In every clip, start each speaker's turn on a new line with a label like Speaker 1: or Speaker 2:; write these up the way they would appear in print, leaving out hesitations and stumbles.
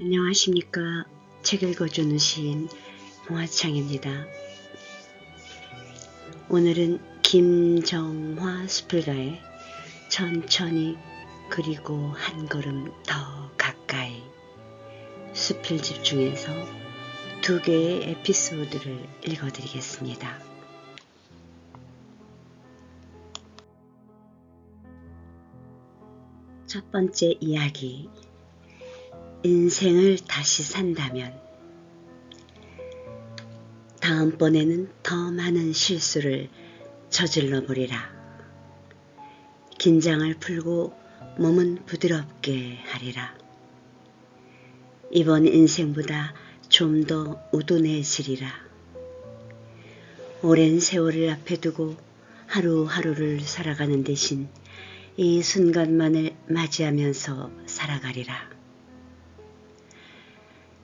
Speaker 1: 안녕하십니까. 책 읽어주는 시인 홍하창입니다. 오늘은 김정화 수필가의 천천히 그리고 한 걸음 더 가까이 수필집 중에서 두 개의 에피소드를 읽어드리겠습니다. 첫 번째 이야기, 인생을 다시 산다면. 다음번에는 더 많은 실수를 저질러 보리라. 긴장을 풀고 몸은 부드럽게 하리라. 이번 인생보다 좀 더 우둔해지리라. 오랜 세월을 앞에 두고 하루하루를 살아가는 대신 이 순간만을 맞이하면서 살아가리라.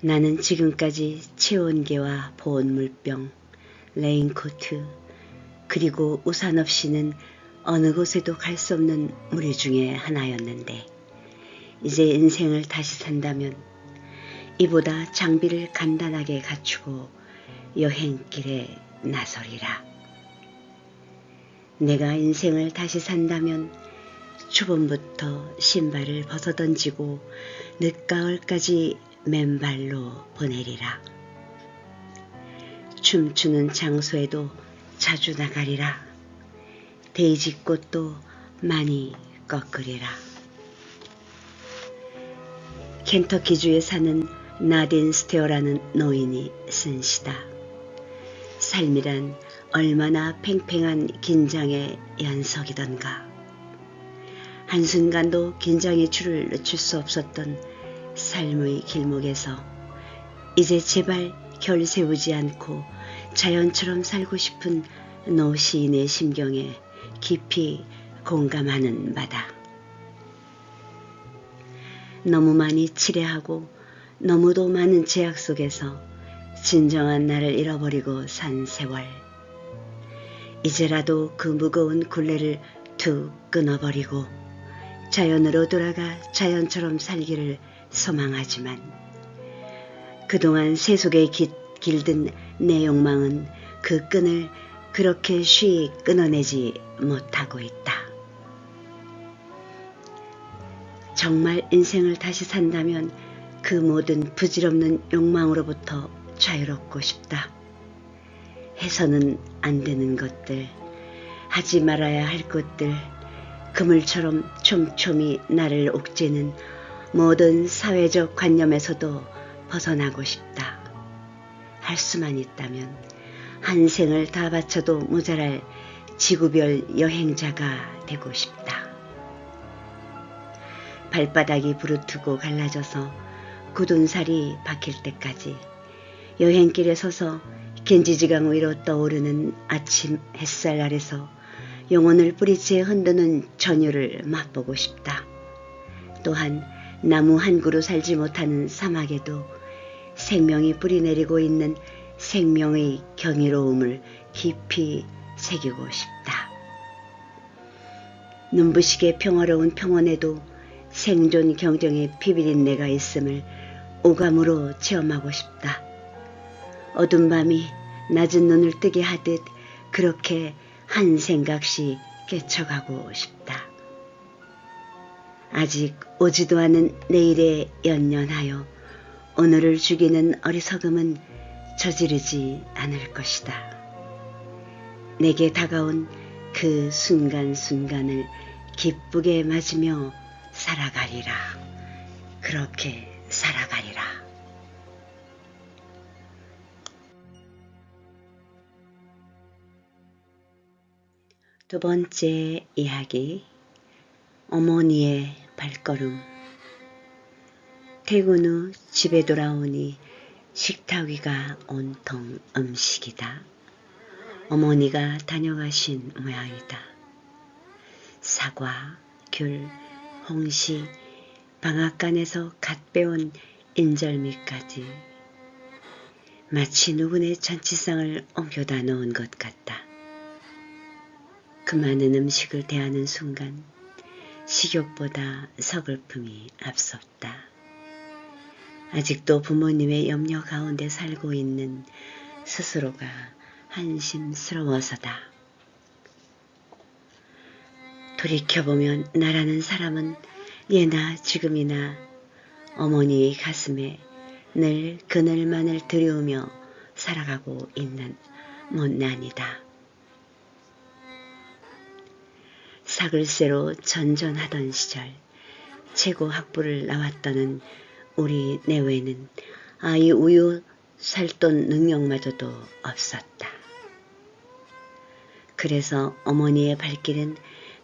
Speaker 1: 나는 지금까지 체온계와 보온물병, 레인코트, 그리고 우산 없이는 어느 곳에도 갈 수 없는 무리 중에 하나였는데, 이제 인생을 다시 산다면 이보다 장비를 간단하게 갖추고 여행길에 나서리라. 내가 인생을 다시 산다면 초봄부터 신발을 벗어던지고 늦가을까지 맨발로 보내리라. 춤추는 장소에도 자주 나가리라. 데이지꽃도 많이 꺾으리라. 켄터키주에 사는 나딘 스테어라는 노인이 쓴 시다. 삶이란 얼마나 팽팽한 긴장의 연속이던가. 한순간도 긴장의 줄을 늦출 수 없었던 삶의 길목에서 이제 제발 결 세우지 않고 자연처럼 살고 싶은 노 시인의 심경에 깊이 공감하는 바다. 너무 많이 치레하고 너무도 많은 제약 속에서 진정한 나를 잃어버리고 산 세월. 이제라도 그 무거운 굴레를 툭 끊어버리고 자연으로 돌아가 자연처럼 살기를 소망하지만 그동안 세속에 길든 내 욕망은 그 끈을 그렇게 쉬이 끊어내지 못하고 있다. 정말 인생을 다시 산다면 그 모든 부질없는 욕망으로부터 자유롭고 싶다. 해서는 안 되는 것들, 하지 말아야 할 것들, 그물처럼 촘촘히 나를 옥죄는 모든 사회적 관념에서도 벗어나고 싶다. 할 수만 있다면 한 생을 다 바쳐도 모자랄 지구별 여행자가 되고 싶다. 발바닥이 부르트고 갈라져서 굳은 살이 박힐 때까지 여행길에 서서 겐지지강 위로 떠오르는 아침 햇살 아래서 영혼을 뿌리채 흔드는 전율을 맛보고 싶다. 또한 나무 한 그루 살지 못하는 사막에도 생명이 뿌리내리고 있는 생명의 경이로움을 깊이 새기고 싶다. 눈부시게 평화로운 평원에도 생존 경쟁의 피비린내가 있음을 오감으로 체험하고 싶다. 어둠 밤이 낮은 눈을 뜨게 하듯 그렇게 한 생각씩 깨쳐가고 싶다. 아직 오지도 않은 내일에 연연하여 오늘을 죽이는 어리석음은 저지르지 않을 것이다. 내게 다가온 그 순간순간을 기쁘게 맞으며 살아가리라. 그렇게 살아가리라. 두 번째 이야기, 어머니의 발걸음. 퇴근 후 집에 돌아오니 식탁 위가 온통 음식이다. 어머니가 다녀가신 모양이다. 사과, 귤, 홍시, 방앗간에서 갓 빼온 인절미까지 마치 누구네 잔치상을 옮겨다 놓은 것 같다. 그 많은 음식을 대하는 순간 식욕보다 서글픔이 앞섰다. 아직도 부모님의 염려 가운데 살고 있는 스스로가 한심스러워서다. 돌이켜보면 나라는 사람은 예나 지금이나 어머니의 가슴에 늘 그늘만을 들이우며 살아가고 있는 못난이다. 사글세로 전전하던 시절 최고 학부를 나왔다는 우리 내외는 아이 우유 살돈 능력마저도 없었다. 그래서 어머니의 발길은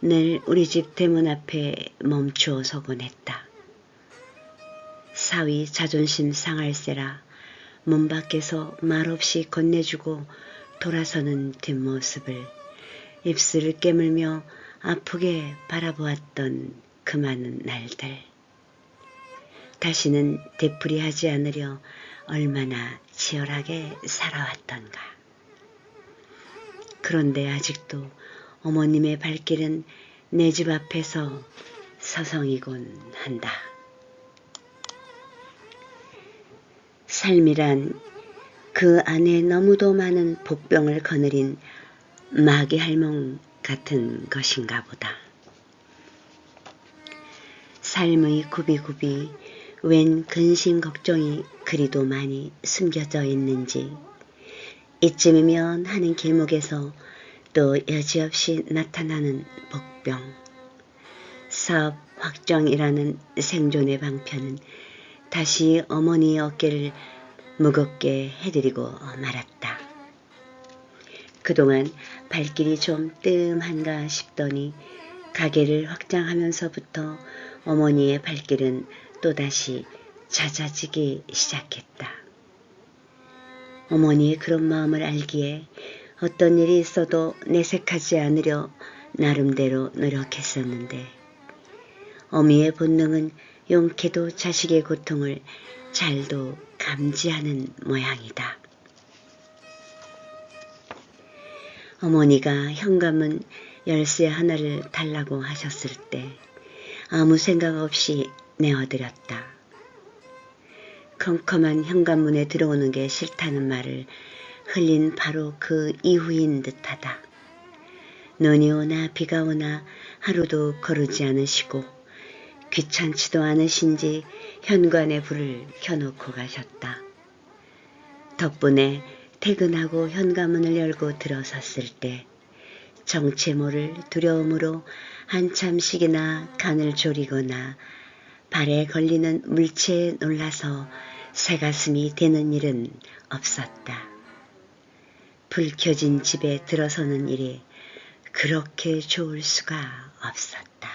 Speaker 1: 늘 우리 집 대문 앞에 멈추어 서곤 했다. 사위 자존심 상할세라 문 밖에서 말없이 건네주고 돌아서는 뒷모습을 입술을 깨물며 아프게 바라보았던 그 많은 날들. 다시는 되풀이하지 않으려 얼마나 치열하게 살아왔던가. 그런데 아직도 어머님의 발길은 내 집 앞에서 서성이곤 한다. 삶이란 그 안에 너무도 많은 복병을 거느린 마귀 할멈 같은 것인가 보다. 삶의 굽이굽이 웬 근심 걱정이 그리도 많이 숨겨져 있는지 이쯤이면 하는 길목에서 또 여지없이 나타나는 복병, 사업 확정이라는 생존의 방편은 다시 어머니의 어깨를 무겁게 해드리고 말았다. 그동안 발길이 좀 뜸한가 싶더니 가게를 확장하면서부터 어머니의 발길은 또다시 잦아지기 시작했다. 어머니의 그런 마음을 알기에 어떤 일이 있어도 내색하지 않으려 나름대로 노력했었는데 어미의 본능은 용케도 자식의 고통을 잘도 감지하는 모양이다. 어머니가 현관문 열쇠 하나를 달라고 하셨을 때 아무 생각 없이 내어드렸다. 컴컴한 현관문에 들어오는 게 싫다는 말을 흘린 바로 그 이후인 듯하다. 눈이 오나 비가 오나 하루도 거르지 않으시고 귀찮지도 않으신지 현관에 불을 켜놓고 가셨다. 덕분에 퇴근하고 현관문을 열고 들어섰을 때 정체 모를 두려움으로 한참씩이나 간을 졸이거나 발에 걸리는 물체에 놀라서 새가슴이 되는 일은 없었다. 불 켜진 집에 들어서는 일이 그렇게 좋을 수가 없었다.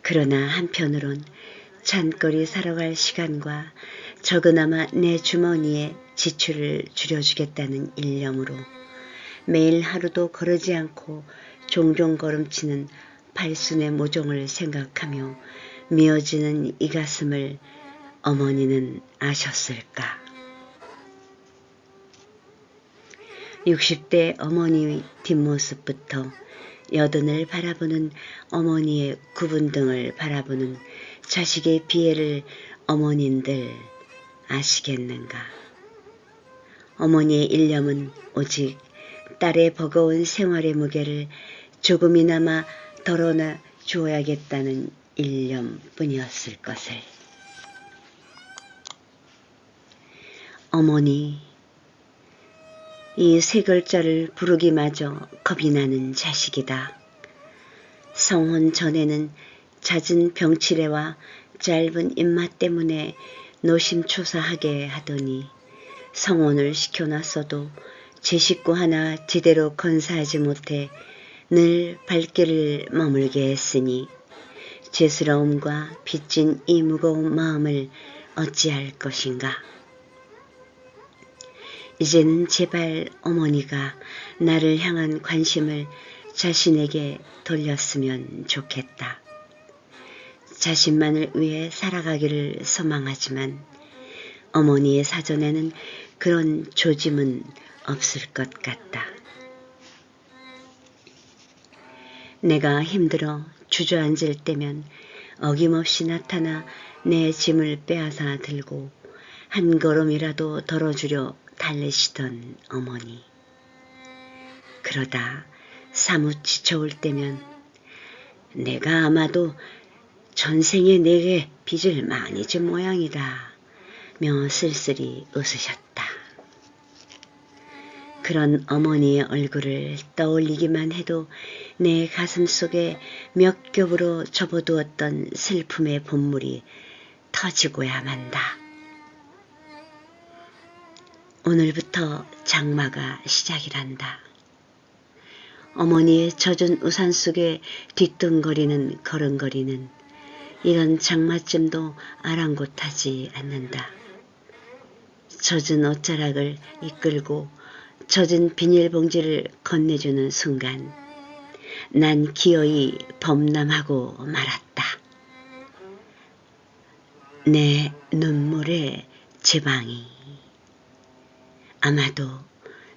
Speaker 1: 그러나 한편으론 찬거리 사러 갈 시간과 적으나마 내 주머니에 지출을 줄여주겠다는 일념으로 매일 하루도 거르지 않고 종종 걸음치는 팔순의 모종을 생각하며 미어지는 이 가슴을 어머니는 아셨을까. 60대 어머니의 뒷모습부터 여든을 바라보는 어머니의 구분 등을 바라보는 자식의 비애를 어머님들 아시겠는가. 어머니의 일념은 오직 딸의 버거운 생활의 무게를 조금이나마 덜어놔 주어야겠다는 일념뿐이었을 것을. 어머니, 이 세 글자를 부르기마저 겁이 나는 자식이다. 성혼 전에는 잦은 병치레와 짧은 입맛 때문에 노심초사하게 하더니 성혼을 시켜놨어도 제 식구 하나 제대로 건사하지 못해 늘 발길을 머물게 했으니 죄스러움과 빚진 이 무거운 마음을 어찌할 것인가. 이제는 제발 어머니가 나를 향한 관심을 자신에게 돌렸으면 좋겠다. 자신만을 위해 살아가기를 소망하지만 어머니의 사전에는 그런 조짐은 없을 것 같다. 내가 힘들어 주저앉을 때면 어김없이 나타나 내 짐을 빼앗아 들고 한 걸음이라도 덜어주려 달래시던 어머니. 그러다 사뭇 지쳐올 때면 내가 아마도 전생에 내게 빚을 많이 진 모양이다 며 쓸쓸히 웃으셨다. 그런 어머니의 얼굴을 떠올리기만 해도 내 가슴 속에 몇 겹으로 접어두었던 슬픔의 본물이 터지고야 만다. 오늘부터 장마가 시작이란다. 어머니의 젖은 우산 속에 뒤뚱거리는 걸음걸이는 이런 장마쯤도 아랑곳하지 않는다. 젖은 옷자락을 이끌고 젖은 비닐봉지를 건네주는 순간 난 기어이 범람하고 말았다. 내 눈물의 지방이 아마도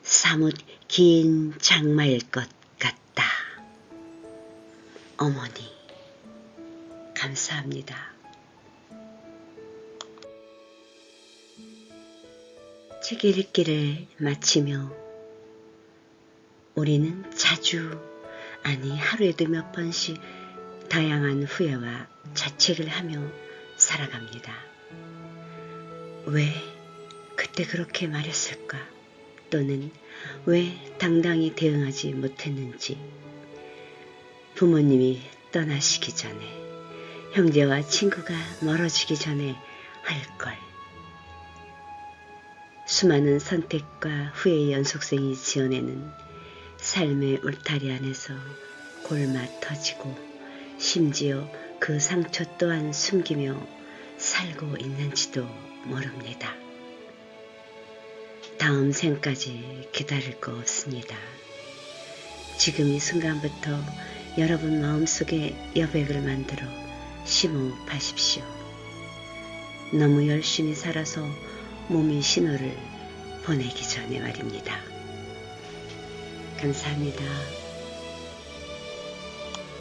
Speaker 1: 사뭇 긴 장마일 것 같다. 어머니, 감사합니다. 책 읽기를 마치며 우리는 자주, 아니 하루에도 몇 번씩 다양한 후회와 자책을 하며 살아갑니다. 왜 그때 그렇게 말했을까? 또는 왜 당당히 대응하지 못했는지, 부모님이 떠나시기 전에, 형제와 친구가 멀어지기 전에 할 걸. 수많은 선택과 후회의 연속성이 지어내는 삶의 울타리 안에서 골마 터지고 심지어 그 상처 또한 숨기며 살고 있는지도 모릅니다. 다음 생까지 기다릴 거 없습니다. 지금 이 순간부터 여러분 마음속에 여백을 만들어 심호흡하십시오. 너무 열심히 살아서 몸이 신호를 보내기 전에 말입니다. 감사합니다.